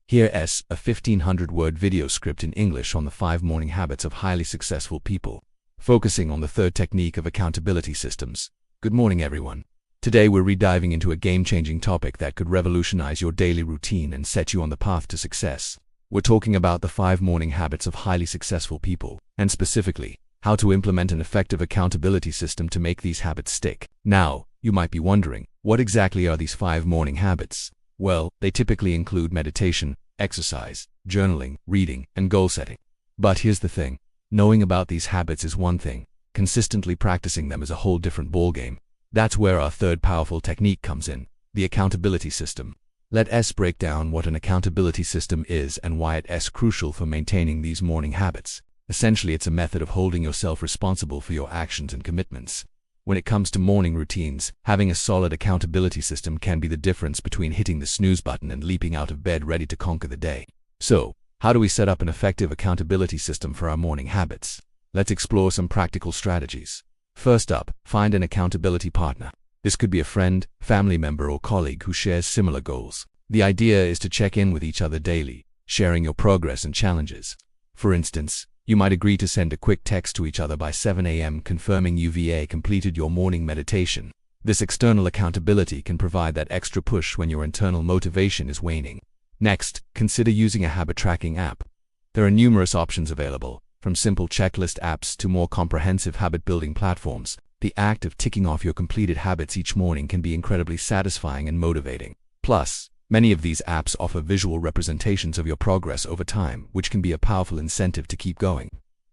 Here is a 1500-word video script in English on the 5 morning habits of highly successful people, focusing on the third technique of accountability systems. Good morning, everyone. Today we're rediving into a game-changing topic that could revolutionize your daily routine and set you on the path to success. We're talking about the 5 morning habits of highly successful people, and specifically, how to implement an effective accountability system to make these habits stick. Now, you might be wondering, what exactly are these 5 morning habits? Well, they typically include meditation, exercise, journaling, reading, and goal setting. But here's the thing. Knowing about these habits is one thing. Consistently practicing them is a whole different ballgame. That's where our third powerful technique comes in, the accountability system. Let us break down what an accountability system is and why it is crucial for maintaining these morning habits. Essentially, it's a method of holding yourself responsible for your actions and commitments. When it comes to morning routines, having a solid accountability system can be the difference between hitting the snooze button and leaping out of bed ready to conquer the day. So, how do we set up an effective accountability system for our morning habits? Let's explore some practical strategies. First up, find an accountability partner. This could be a friend, family member, or colleague who shares similar goals. The idea is to check in with each other daily, sharing your progress and challenges. For instance, you might agree to send a quick text to each other by 7 a.m. confirming you've completed your morning meditation. This external accountability can provide that extra push when your internal motivation is waning. Next, consider using a habit tracking app. There are numerous options available, from simple checklist apps to more comprehensive habit-building platforms. The act of ticking off your completed habits each morning can be incredibly satisfying and motivating. Plus, many of these apps offer visual representations of your progress over time, which can be a powerful incentive to keep going.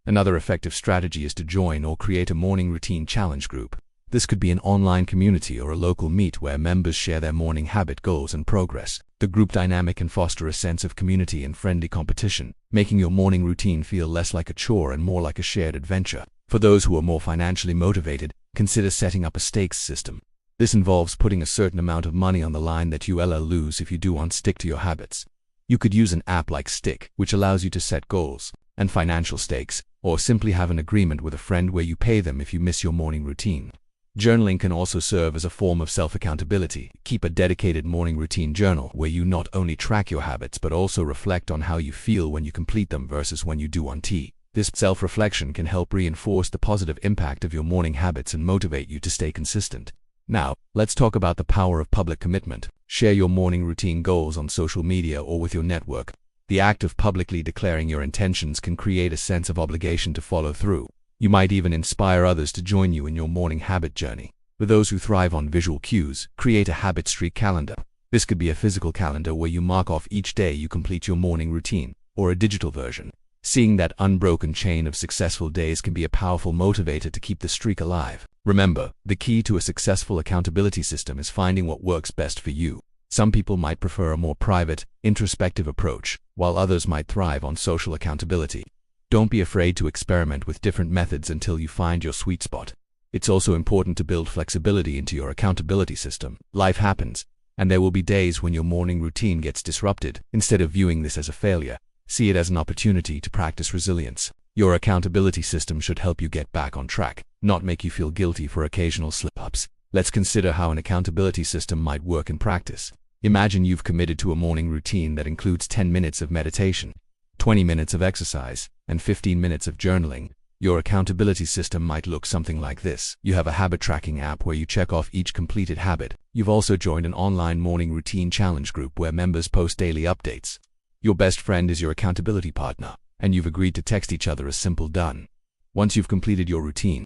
Another effective strategy is to join or create a morning routine challenge group. This could be an online community or a local meet where members share their morning habit goals and progress. The group dynamic can foster a sense of community and friendly competition, making your morning routine feel less like a chore and more like a shared adventure. For those who are more financially motivated, consider setting up a stakes system. This involves putting a certain amount of money on the line that you'll lose if you don't stick to your habits. You could use an app like Stick, which allows you to set goals and financial stakes, or simply have an agreement with a friend where you pay them if you miss your morning routine. Journaling can also serve as a form of self-accountability. Keep a dedicated morning routine journal where you not only track your habits but also reflect on how you feel when you complete them versus when you don't. This self-reflection can help reinforce the positive impact of your morning habits and motivate you to stay consistent. Now, let's talk about the power of public commitment. Share your morning routine goals on social media or with your network. The act of publicly declaring your intentions can create a sense of obligation to follow through. You might even inspire others to join you in your morning habit journey. For those who thrive on visual cues, create a habit streak calendar. This could be a physical calendar where you mark off each day you complete your morning routine, or a digital version. Seeing that unbroken chain of successful days can be a powerful motivator to keep the streak alive. Remember, the key to a successful accountability system is finding what works best for you. Some people might prefer a more private, introspective approach, while others might thrive on social accountability. Don't be afraid to experiment with different methods until you find your sweet spot. It's also important to build flexibility into your accountability system. Life happens, and there will be days when your morning routine gets disrupted. Instead of viewing this as a failure, see it as an opportunity to practice resilience. Your accountability system should help you get back on track, not make you feel guilty for occasional slip-ups. Let's consider how an accountability system might work in practice. Imagine you've committed to a morning routine that includes 10 minutes of meditation, 20 minutes of exercise, and 15 minutes of journaling. Your accountability system might look something like this. You have a habit tracking app where you check off each completed habit. You've also joined an online morning routine challenge group where members post daily updates. Your best friend is your accountability partner, and you've agreed to text each other a simple done once you've completed your routine.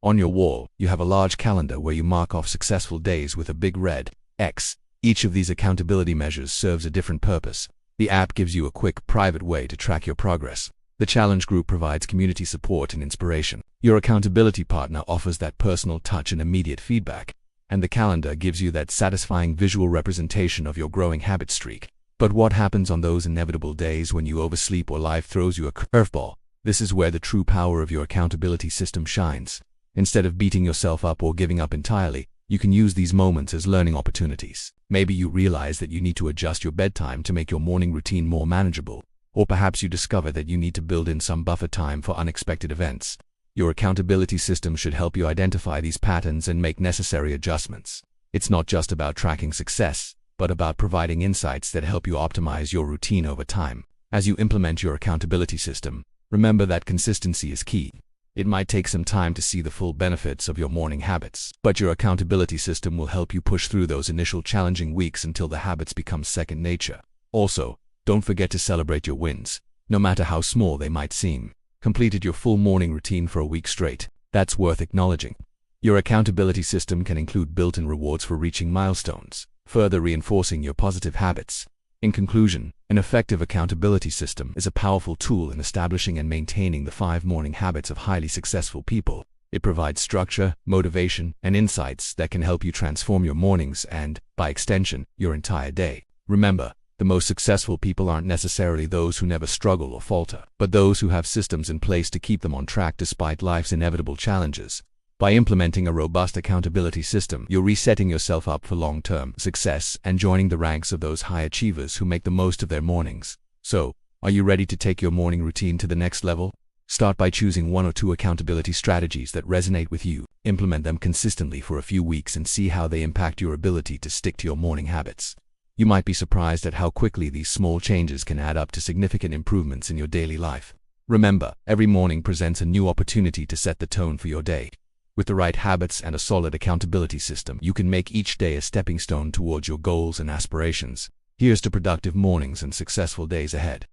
On your wall, you have a large calendar where you mark off successful days with a big red X. Each of these accountability measures serves a different purpose. The app gives you a quick, private way to track your progress. The challenge group provides community support and inspiration. Your accountability partner offers that personal touch and immediate feedback. And the calendar gives you that satisfying visual representation of your growing habit streak. But what happens on those inevitable days when you oversleep or life throws you a curveball? This is where the true power of your accountability system shines. Instead of beating yourself up or giving up entirely, you can use these moments as learning opportunities. Maybe you realize that you need to adjust your bedtime to make your morning routine more manageable. Or perhaps you discover that you need to build in some buffer time for unexpected events. Your accountability system should help you identify these patterns and make necessary adjustments. It's not just about tracking success. but about providing insights that help you optimize your routine over time. As you implement your accountability system, remember that consistency is key. It might take some time to see the full benefits of your morning habits, but your accountability system will help you push through those initial challenging weeks until the habits become second nature. Also, don't forget to celebrate your wins, no matter how small they might seem. Completed your full morning routine for a week straight. That's worth acknowledging. Your accountability system can include built-in rewards for reaching milestones, further reinforcing your positive habits. In conclusion, an effective accountability system is a powerful tool in establishing and maintaining the 5 morning habits of highly successful people. It provides structure, motivation, and insights that can help you transform your mornings and, by extension, your entire day. Remember, the most successful people aren't necessarily those who never struggle or falter, but those who have systems in place to keep them on track despite life's inevitable challenges. By implementing a robust accountability system, you're resetting yourself up for long-term success and joining the ranks of those high achievers who make the most of their mornings. So, are you ready to take your morning routine to the next level? Start by choosing 1 or 2 accountability strategies that resonate with you. Implement them consistently for a few weeks and see how they impact your ability to stick to your morning habits. You might be surprised at how quickly these small changes can add up to significant improvements in your daily life. Remember, every morning presents a new opportunity to set the tone for your day. With the right habits and a solid accountability system, you can make each day a stepping stone towards your goals and aspirations. Here's to productive mornings and successful days ahead.